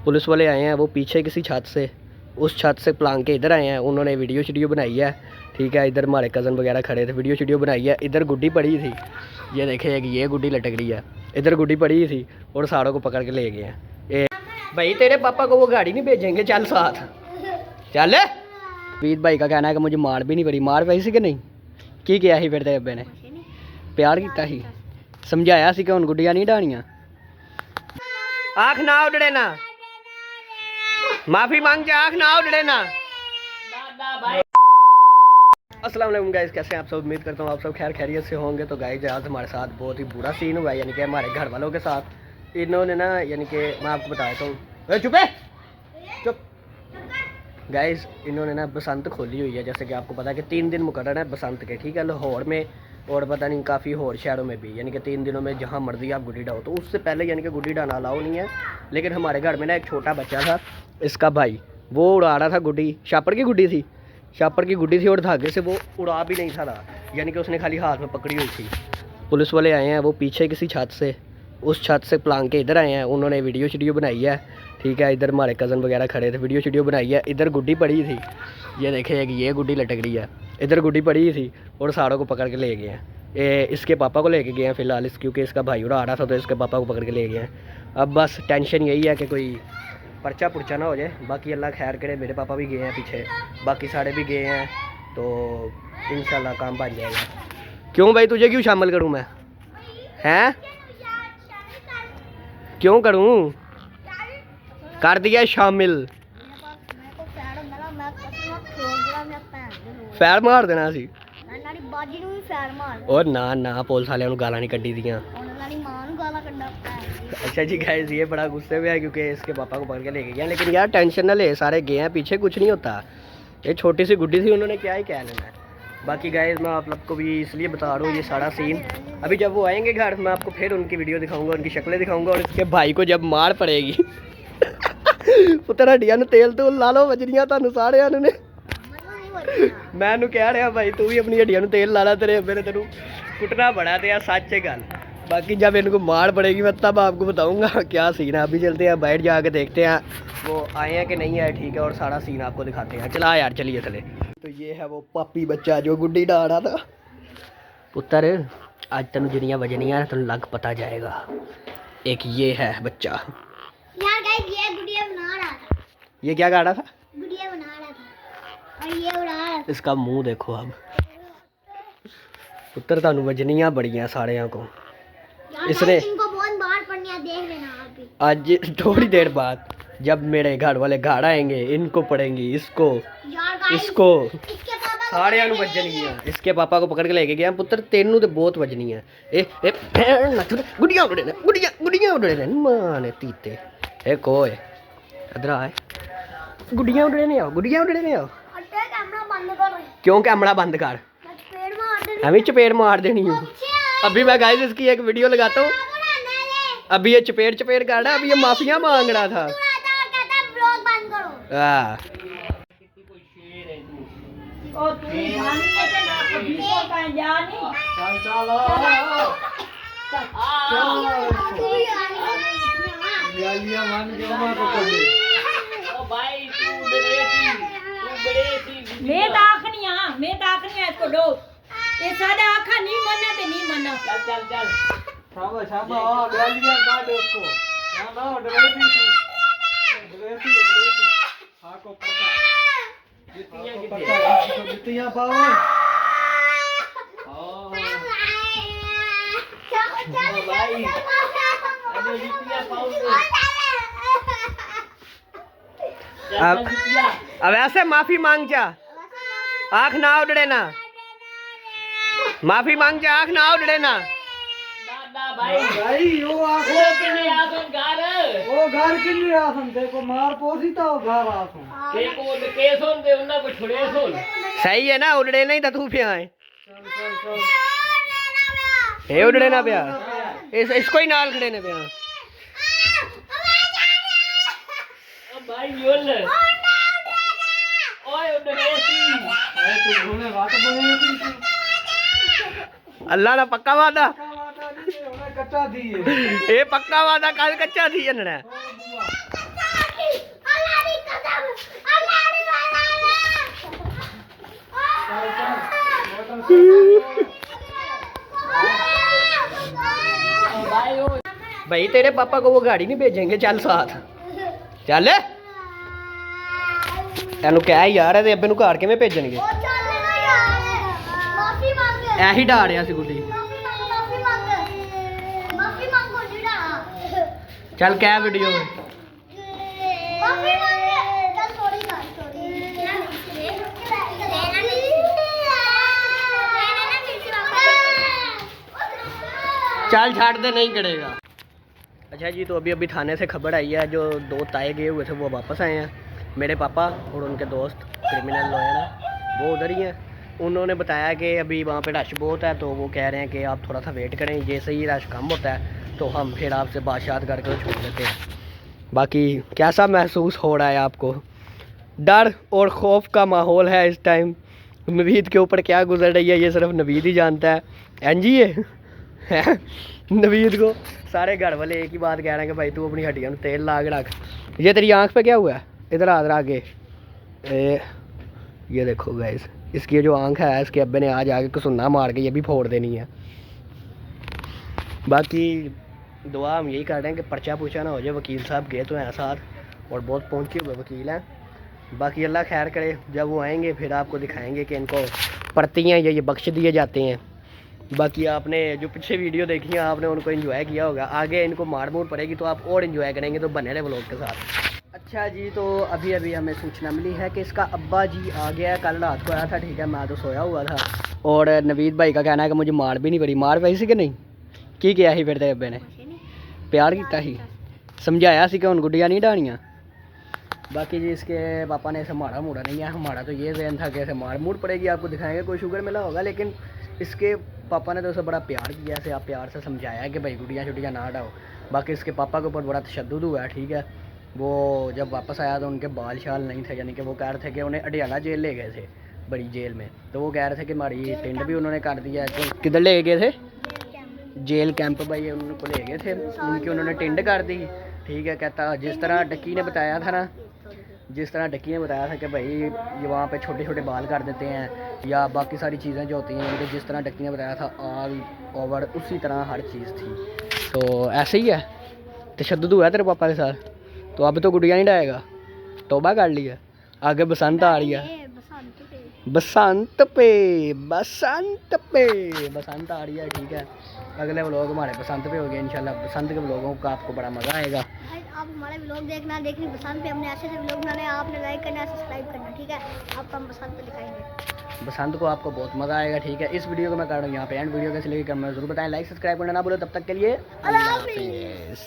Police वाले आए हैं, वो पीछे किसी छत से, उस छत से प्लांग के इधर आए हैं। उन्होंने वीडियो बनाई है, ठीक है। इधर हमारे कज़न वगैरह खड़े थे, वीडियो बनाई है। इधर गुड्डी पड़ी थी, ये देखे कि ये गुड्डी लटक रही है, इधर गुड्डी पड़ी थी और सारों को पकड़ के ले गए हैं। भाई तेरे पापा को वो गाड़ी नहीं भेजेंगे, चल साथ चल। वीर भाई का कहना है कि मुझे मार भी नहीं पड़ी। मार पई सी कि नहीं? की किया ही फिर तेरे अब्बे ने? प्यार किया ही, समझाया सी कि हुण गुड्डियां नहीं डाणियां। आँख ना उड़े ना, माफी मांग के आँख ना उड़े ना। अस्सलाम वालेकुम गाइस, कैसे हैं आप सब? उम्मीद करता हूँ आप सब खैर खैरियत से होंगे। तो गाइस आज हमारे साथ बहुत ही बुरा सीन हुआ है, यानी कि हमारे घर वालों के साथ। इन्होंने ना, यानी कि मैं आपको बता देता हूँ, चुप है चुप। गाइस इन्होंने ना बसंत खोली हुई है, जैसे कि आपको पता है कि 3 दिन मुकर्रर है बसंत के, ठीक है। लाहौर में और पता नहीं काफ़ी और शहरों में भी, यानी कि 3 दिनों में जहाँ मर्जी आप गुड्डी डालो। तो उससे पहले यानी कि गुड्डी डालना अलाउ नहीं है। लेकिन हमारे घर में ना एक छोटा बच्चा था, इसका भाई, वो उड़ा रहा था गुड्डी। शापर की गुड्डी थी और धागे से वो उड़ा भी नहीं था, यानी कि उसने खाली हाथ में पकड़ी हुई थी। पुलिस वाले आए हैं, वो पीछे किसी छत से, उस छत से प्लांग के इधर आए हैं। उन्होंने वीडियो बनाई है, ठीक है। इधर हमारे कज़न वगैरह खड़े थे, वीडियो बनाई है। इधर गुड्डी पड़ी थी, ये देखे कि ये गुड्डी लटक रही है, इधर गुड्डी पड़ी थी और सारों को पकड़ के ले गए हैं। इसके पापा को लेके गए हैं फ़िलहाल, क्योंकि इसका भाई उड़ा रहा था तो इसके पापा को पकड़ के ले गए हैं। अब बस टेंशन यही है कि कोई पर्चा पुर्चा ना हो जाए। बाकी अल्लाह खैर करे, मेरे पापा भी गए हैं पीछे, बाकी सारे भी गए हैं, तो इंशाल्लाह काम बन जाएगा। क्यों भाई, तुझे क्यों शामिल करूँ मैं? हैं क्यों करूँ? कर दिया शामिल। फैर मार देना सी और ना पुलिस वाले गाला नहीं कड्डी दियाँ। अच्छा जी गाइस, ये बड़ा गुस्से में है क्योंकि इसके पापा को पकड़ के लेके गया। लेकिन यार टेंशन ना ले, सारे गए हैं पीछे, कुछ नहीं होता। ये छोटी सी गुड्डी थी, उन्होंने क्या ही कह लेना है। बाकी गाइस मैं आप लोग को भी इसलिए बता रहा हूँ ये सारा सीन। अभी जब वो आएंगे घर, मैं आपको फिर उनकी वीडियो दिखाऊंगा, उनकी शक्लें दिखाऊंगा। और इसके भाई को जब मार पड़ेगी पुत्र हड्डियां तेल तो ला लो बजरियां तुहानू सारियां ने। मैं कह रहा भाई तू भी अपनी हड्डियां तेल ला ला, तेरे मेरे तेनू कुटना बड़ा ते सच है गल। बाकी जब इनको मार पड़ेगी मैं तब आपको बताऊंगा क्या सीन है। अभी चलते हैं बाहर जाके देखते हैं वो आए हैं कि नहीं आए, ठीक है, और सारा सीन आपको दिखाते हैं। चला यार चलिए चले। तो ये है वो पापी बच्चा जो गुड्डी डाल रहा था। पुत्र आज तेन जिनियां बजनियां तेन लग पता जाएगा। एक ये है बच्चा यार गाइस, ये गुड़िया बना रहा था। ये क्या गा रहा था? गुड़िया बना रहा था और ये उड़ा रहा था। इसका मुंह देखो। अब पुत्र तानू बजनियां बड़ियां सारे को। इसने इनको बहुत बार पढ़नी है, देख लेना आप भी। आज थोड़ी देर बाद जब मेरे घर वाले घर आएंगे, इनको पढ़ेंगी, इसको इसको सारे बजनियां। इसके पापा को पकड़ के लेके गया। पुत्र तेनू तो बहुत बजनी है। गुड़ियां उड़े ने मां ने तीते। ए कोई इधर आए, गुड़ियां उड़े ने आओ। कैमरा बंद कर। क्यों कैमरा बंद कर? हमें चपेट मार देनी हूँ। अभी मैं गाइस इसकी एक वीडियो लगाता हूँ। अभी ये चपेट कर रहा है, अभी ये माफिया मांग रहा था। मैं ताकनी इसको दो। ये सादा आखा नहीं मना ते नहीं मना। चल शाबाश गालियां काट उसको। ना ड्रेसी हाको पता जितियां पाओ। भाई अबे जितियां पाओ। अब ऐसे माफी मांग जा, आँख ना उड़े ना। माफी मांग जा, आँख ना उड़े ना। भाई वो किन्ने आसन घर, वो घर किन्ने आसन देखो मार पोसी तो घर आसन के सुन दे उन्ना को छोड़े सुन। सही है ना, उड़े नहीं तो तू पिया है। चल हे उड़े ना पिया, इसको ही नाल खड़े ने पिया। भाई योल ओए उड़ेसी तू बोले बात बने अल्लाह ना पक्का वादा कच्चा थी। ये पक्का वादा कल कच्चा थी जनना। भाई तेरे पापा को वो गाड़ी नहीं भेजेंगे, चल साथ चल। तेन क्या यार है अब्बे घर किवें भेजणगे? ओ चल ना यार, माफी मांग, ऐ ही डाड़िया सी गुड्डी। माफी मांगो जीड़ा, चल क्या वीडियो माफी मांग, चल सॉरी चल छाड़ दे, नहीं करेगा। अच्छा जी, तो अभी अभी थाने से खबर आई है, जो 2 ताए गए हुए थे वो वापस आए हैं। मेरे पापा और उनके दोस्त क्रिमिनल लॉयर हैं, वो उधर ही हैं। उन्होंने बताया कि अभी वहाँ पे रश बहुत है, तो वो कह रहे हैं कि आप थोड़ा सा वेट करें, जैसे ही रश कम होता है तो हम फिर आपसे बातचीत करके छोड़ देते हैं। बाकी कैसा महसूस हो रहा है आपको? डर और खौफ का माहौल है इस टाइम। नवीद के ऊपर क्या गुजर रही है ये सिर्फ नवीद ही जानता है। एन जी है नवीद को सारे घर वाले एक ही बात कह रहे हैं कि भाई तू अपनी हड्डियों में तेल ला के रख। ये तेरी आंख पे क्या हुआ है? इधर हाथ रख के ये देखो गाइस, इसकी जो आंख है इसके अब्बे ने आज आके कसुन्ना मार के ये भी फोड़ देनी है। बाकी दुआ हम यही कर रहे हैं कि पर्चा पूछा ना हो जाए। वकील साहब गए तो हैं साथ और बहुत पहुँचे हुए वकील हैं। बाकी अल्लाह खैर करे, जब वो आएंगे फिर आपको दिखाएंगे कि इनको पर्तियाँ या ये बख्श दिए जाते हैं। बाकी आपने जो पीछे वीडियो देखी है आपने उनको एंजॉय किया होगा, आगे इनको मार मूर पड़ेगी तो आप और एंजॉय करेंगे, तो बने रहे व्लॉग के साथ। अच्छा जी, तो अभी अभी हमें सूचना मिली है कि इसका अब्बा जी आ गया है। कल रात को आया था, ठीक है, मैं तो सोया हुआ था। और नवीद भाई का कहना है कि मुझे मार भी नहीं पड़ी। मार पई सी कि नहीं? की किया ही फिर तेरे अब्बे ने? प्यार किया ही, समझाया सी कि हुण गुड्डियां नहीं डाणियां। बाकी जी इसके पापा ने ऐसे मारा मूड़ा नहीं है। हमारा तो ये जहन था कि ऐसे मार मूड़ पड़ेगी, आपको दिखाएंगे कोई शुगर मिला होगा, लेकिन इसके पापा ने तो उसे बड़ा प्यार किया, ऐसे आप प्यार से समझाया कि भाई गुड़िया छुट्टियाँ ना हटाओ। बाकी इसके पापा के ऊपर बड़ा तशद्दुद हुआ है, ठीक है। वो जब वापस आया तो उनके बाल शाल नहीं थे, यानी कि वो कह रहे थे कि उन्हें अडियाला जेल ले गए थे, बड़ी जेल में। तो वो कह रहे थे कि हमारी टेंड भी उन्होंने कर दिया है। तो किधर ले गए थे? जेल कैंप भाई उनको ले गए थे, उनकी उन्होंने टेंड कर दी, ठीक है। कहता जिस तरह डक्की ने बताया था ना, जिस तरह डक्की ने बताया था कि भाई ये वहाँ पे छोटे छोटे बाल कर देते हैं या बाकी सारी चीज़ें जो होती हैं, जिस तरह डक्की ने बताया था ऑल ओवर उसी तरह हर चीज़ थी। तो ऐसे ही है, तशद्दुद हुआ है तेरे पापा के साथ। तो अब तो गुड़िया नहीं डालेगा, तौबा कर लिया। आगे बसंत आ रही है, बसंत आ रही है, ठीक है। अगले व्लॉग हमारे बसंत पे हो गए इंशाल्लाह। बसंत के व्लॉगों का आपको बड़ा मज़ा आएगा। आप हमारे व्लॉग देखनी पसंद पे, हमने ऐसे व्लॉग बनाने, आपने लाइक करना, सब्सक्राइब करना, ठीक है। आपको हम बसंत पे दिखाएंगे, बसंत को आपको बहुत मज़ा आएगा, ठीक है। इस वीडियो को मैं कर रहा हूँ यहाँ पे एंड। वीडियो कैसे लगी कमेंट में जरूर बताएं, लाइक सब्सक्राइब करना ना भूलो। तब तक के लिए अल्लाह हाफिज़।